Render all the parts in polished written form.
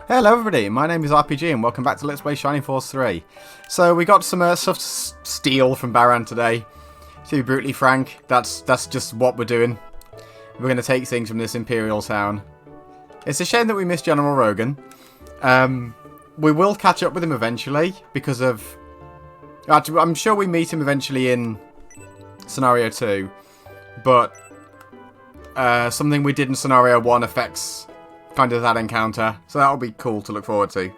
Hello everybody, my name is RPG and welcome back to Let's Play Shining Force 3. So we got some stuff to steal from Barrand today. To be brutally frank, that's just what we're doing. We're going to take things from this Imperial town. It's a shame that we missed General Rogan. We will catch up with him eventually because of... Actually, I'm sure we meet him eventually in Scenario 2. But something we did in Scenario 1 affects kind of that encounter, so that'll be cool to look forward to.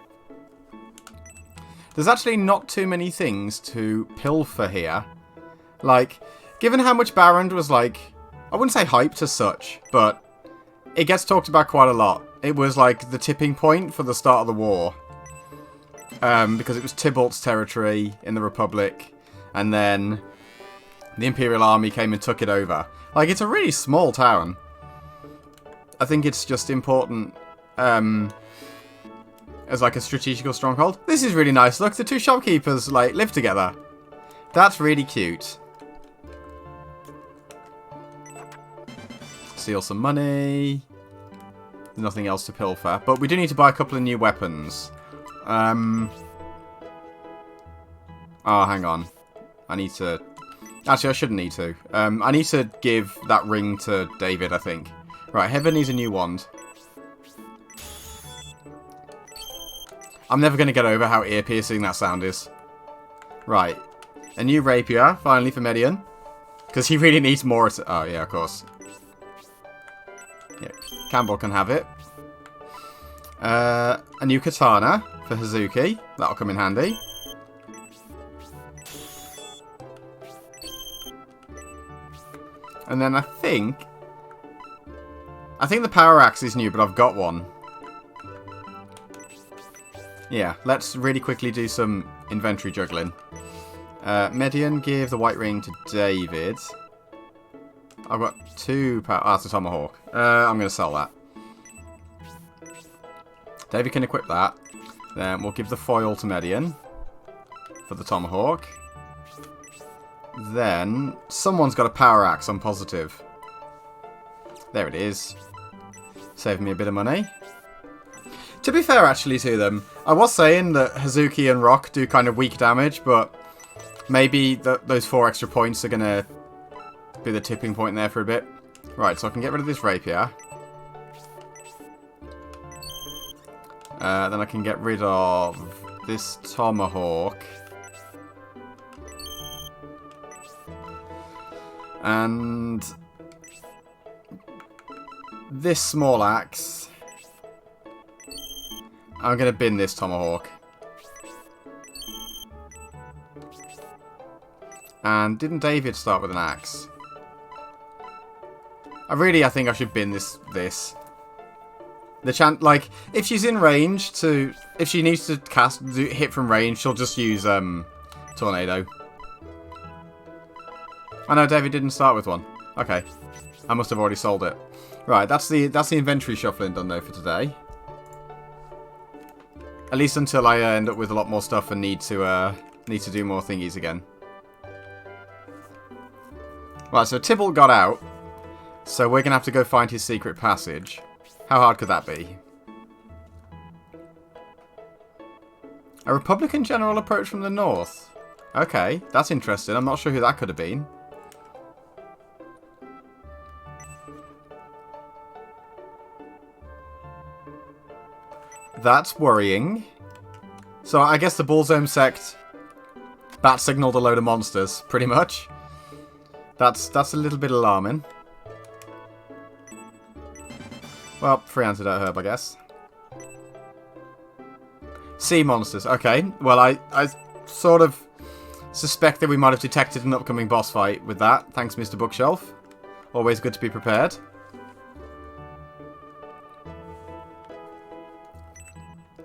There's actually not too many things to pilfer here. Like, given how much Barrand was like, I wouldn't say hyped as such, but it gets talked about quite a lot. It was like the tipping point for the start of the war. Because it was Tybalt's territory in the Republic, and then the Imperial Army came and took it over. Like, it's a really small town. I think it's just important as like a strategical stronghold. This is really nice. Look, the two shopkeepers like live together. That's really cute. Steal some money. There's nothing else to pilfer, but we do need to buy a couple of new weapons. Oh, hang on. I need to... Actually, I shouldn't need to. I need to give that ring to David, I think. Right, Heaven needs a new wand. I'm never going to get over how ear-piercing that sound is. Right. A new rapier, finally, for Median. Because he really needs more... Oh, yeah, of course. Yeah, Campbell can have it. A new katana for Hazuki. That'll come in handy. And then I think the power axe is new, but I've got one. Yeah, let's really quickly do some inventory juggling. Median, give the white ring to David. I've got two power... Ah, it's a tomahawk. I'm going to sell that. David can equip that. Then we'll give the foil to Median for the tomahawk. Then someone's got a power axe, I'm positive. There it is. Saving me a bit of money. To be fair, actually, to them, I was saying that Hazuki and Rock do kind of weak damage, but maybe those 4 extra points are going to be the tipping point there for a bit. Right, so I can get rid of this rapier. Then I can get rid of this tomahawk. And this small axe. I'm going to bin this tomahawk. And didn't David start with an axe? I think I should bin this. The chance, like, if she's in range to... If she needs to hit from range, she'll just use Tornado. I know David didn't start with one. Okay. I must have already sold it. Right, that's the inventory shuffling done though for today. At least until I end up with a lot more stuff and need to do more thingies again. Right, so Tybalt got out. So we're gonna have to go find his secret passage. How hard could that be? A Republican general approach from the north. Okay, that's interesting. I'm not sure who that could have been. That's worrying. So I guess the Bullzome sect bat signaled a load of monsters, pretty much. That's a little bit alarming. Well, free antidote herb, I guess. Sea monsters. Okay. Well, I sort of suspect that we might have detected an upcoming boss fight with that. Thanks, Mr. Bookshelf. Always good to be prepared.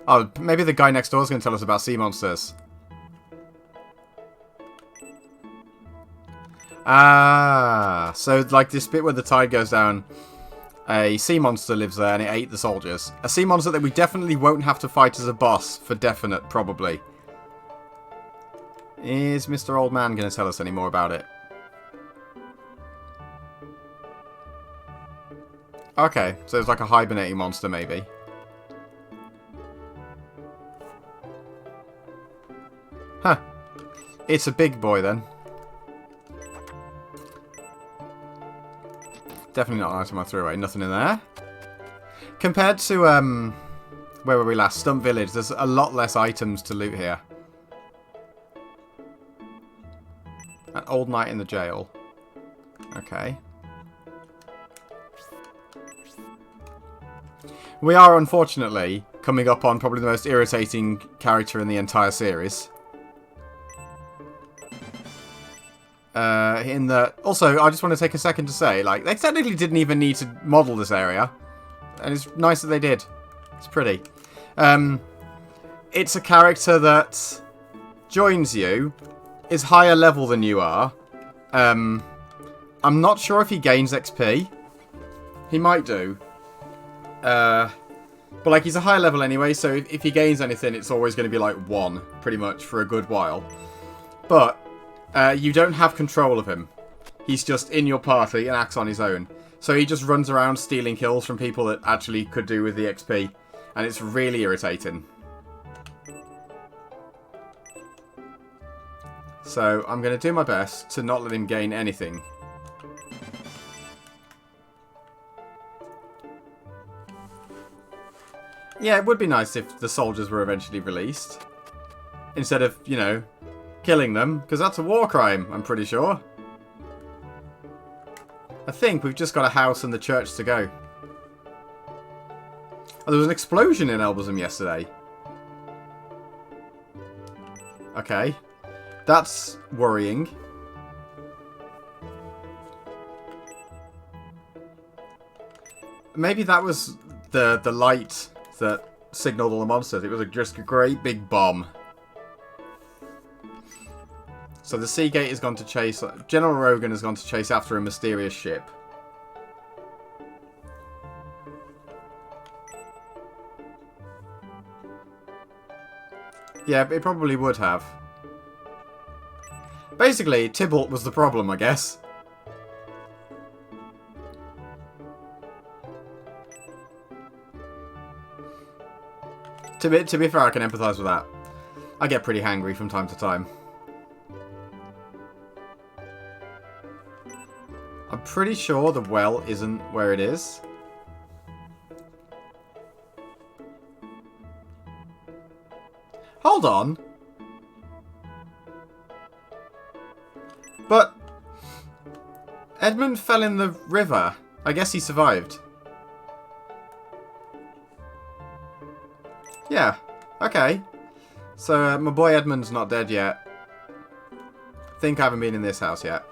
Oh, maybe the guy next door is going to tell us about sea monsters. Ah, so like this bit where the tide goes down, a sea monster lives there and it ate the soldiers. A sea monster that we definitely won't have to fight as a boss, for definite, probably. Is Mr. Old Man going to tell us any more about it? Okay, so it's like a hibernating monster, maybe. Huh. It's a big boy then. Definitely not an item I threw away. Nothing in there. Compared to, where were we last? Stump Village. There's a lot less items to loot here. An old night in the jail. Okay. We are, unfortunately, coming up on probably the most irritating character in the entire series. Also, I just want to take a second to say, like, they technically didn't even need to model this area. And it's nice that they did. It's pretty. It's a character that joins you, is higher level than you are. I'm not sure if he gains XP. He might do. But, like, he's a higher level anyway, so if he gains anything, it's always going to be, like, 1, pretty much, for a good while. But you don't have control of him. He's just in your party and acts on his own. So he just runs around stealing kills from people that actually could do with the XP. And it's really irritating. So I'm going to do my best to not let him gain anything. Yeah, it would be nice if the soldiers were eventually released. Instead of, you know, killing them. Because that's a war crime, I'm pretty sure. I think we've just got a house and the church to go. Oh, there was an explosion in Elbazum yesterday. Okay. That's worrying. Maybe that was the light that signaled all the monsters. It was just a great big bomb. So the Seagate has gone to chase... General Rogan has gone to chase after a mysterious ship. Yeah, it probably would have. Basically, Tybalt was the problem, I guess. To be fair, I can empathise with that. I get pretty hangry from time to time. I'm pretty sure the well isn't where it is. Hold on. But Edmund fell in the river. I guess he survived. Yeah. Okay. So my boy Edmund's not dead yet. Think I haven't been in this house yet.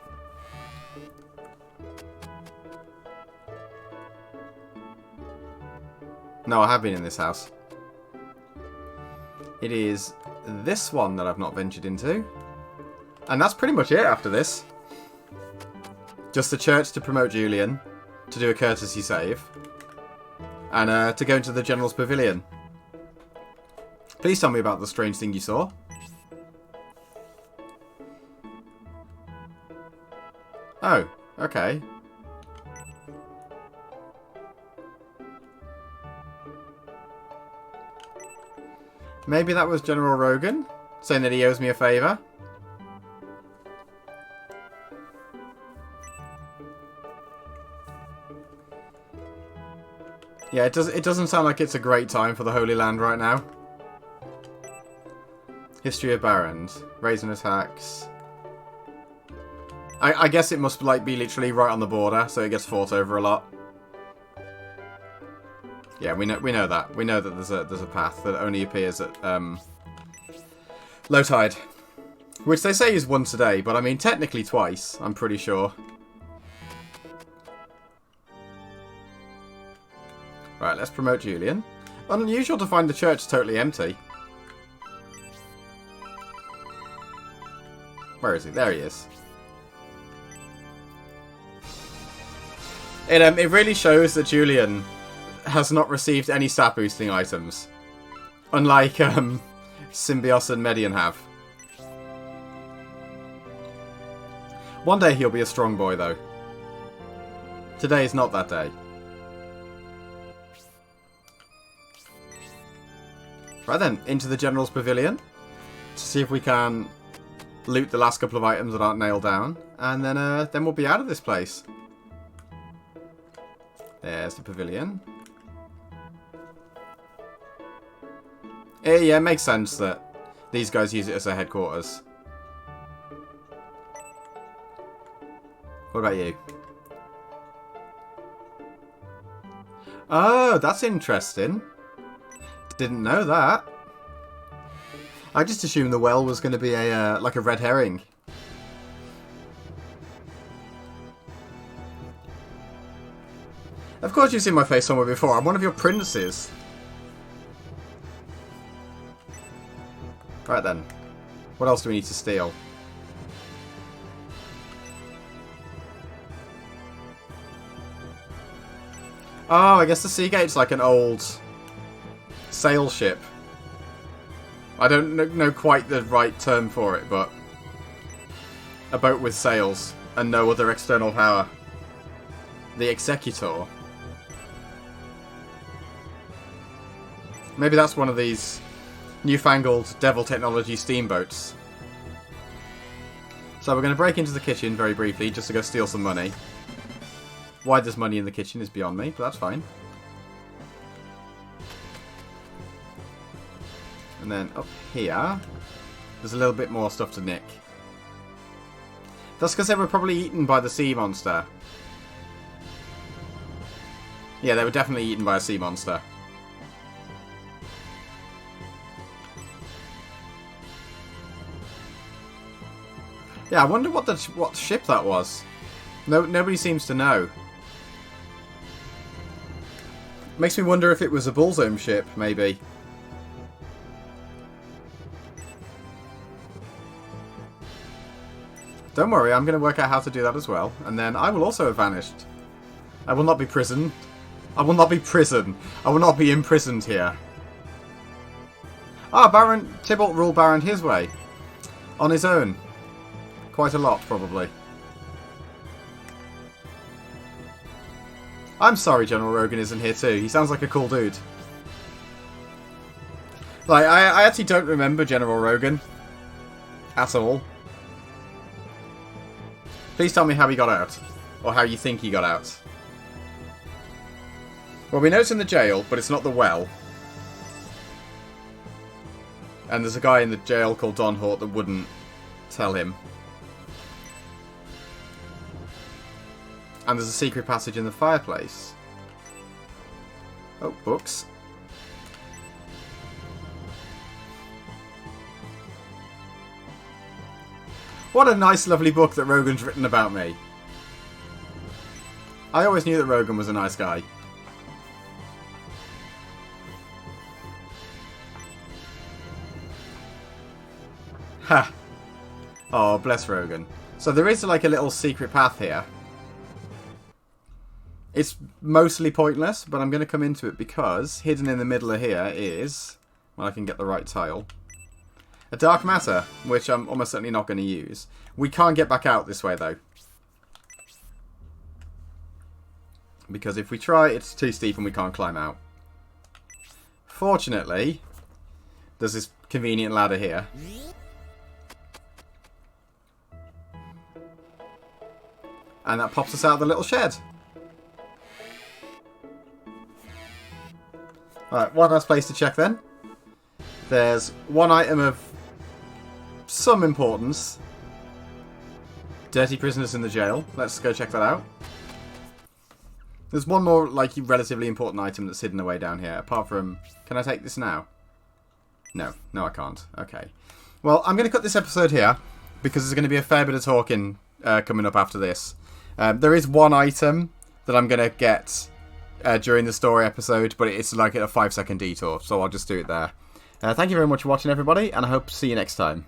No, I have been in this house. It is this one that I've not ventured into. And that's pretty much it after this. Just the church to promote Julian, to do a courtesy save, and to go into the General's Pavilion. Please tell me about the strange thing you saw. Oh, okay. Maybe that was General Rogan, saying that he owes me a favour. Yeah, it doesn't sound like it's a great time for the Holy Land right now. History of Barrand. Raising attacks. I guess it must like be literally right on the border, so it gets fought over a lot. Yeah, we know that. We know that there's a path that only appears at low tide. Which they say is once a day, but I mean technically twice, I'm pretty sure. Right, let's promote Julian. Unusual to find the church totally empty. Where is he? There he is. It really shows that Julian has not received any stat boosting items. Unlike Symbios and Median have. One day he'll be a strong boy though. Today is not that day. Right then, into the General's Pavilion. to see if we can loot the last couple of items that aren't nailed down, and then we'll be out of this place. There's the pavilion. Yeah, it makes sense that these guys use it as their headquarters. What about you? Oh, that's interesting. Didn't know that. I just assumed the well was going to be a like a red herring. Of course you've seen my face somewhere before. I'm one of your princes. Right then. What else do we need to steal? Oh, I guess the Seagate's like an old sail ship. I don't know quite the right term for it, but a boat with sails and no other external power. The Executor. Maybe that's one of these newfangled devil technology steamboats. So we're going to break into the kitchen very briefly just to go steal some money. Why there's money in the kitchen is beyond me, but that's fine. And then up here, there's a little bit more stuff to nick. That's because they were probably eaten by the sea monster. Yeah, they were definitely eaten by a sea monster. Yeah, I wonder what ship that was. Nobody seems to know. Makes me wonder if it was a Bullsome ship, maybe. Don't worry, I'm going to work out how to do that as well. And then I will also have vanished. I will not be prisoned. I will not be prisoned. I will not be imprisoned here. Ah, Barrand, Tybalt ruled Barrand his way. On his own. Quite a lot, probably. I'm sorry General Rogan isn't here too. He sounds like a cool dude. Like, I actually don't remember General Rogan. At all. Please tell me how he got out. Or how you think he got out. Well, we know it's in the jail, but it's not the well. And there's a guy in the jail called Don Hort that wouldn't tell him. And there's a secret passage in the fireplace. Oh, books. What a nice, lovely book that Rogan's written about me. I always knew that Rogan was a nice guy. Ha! Oh, bless Rogan. So there is like a little secret path here. It's mostly pointless, but I'm going to come into it because hidden in the middle of here is, well, I can get the right tile, a dark matter, which I'm almost certainly not going to use. We can't get back out this way, though. Because if we try, it's too steep and we can't climb out. Fortunately, there's this convenient ladder here. And that pops us out of the little shed. Right, one last place to check then. There's one item of some importance. Dirty prisoners in the jail. Let's go check that out. There's one more, like, relatively important item that's hidden away down here. Apart from... Can I take this now? No. No, I can't. Okay. Well, I'm going to cut this episode here. Because there's going to be a fair bit of talking coming up after this. There is one item that I'm going to get... during the story episode, but it's like a 5-second detour, so I'll just do it there. Thank you very much for watching, everybody, and I hope to see you next time.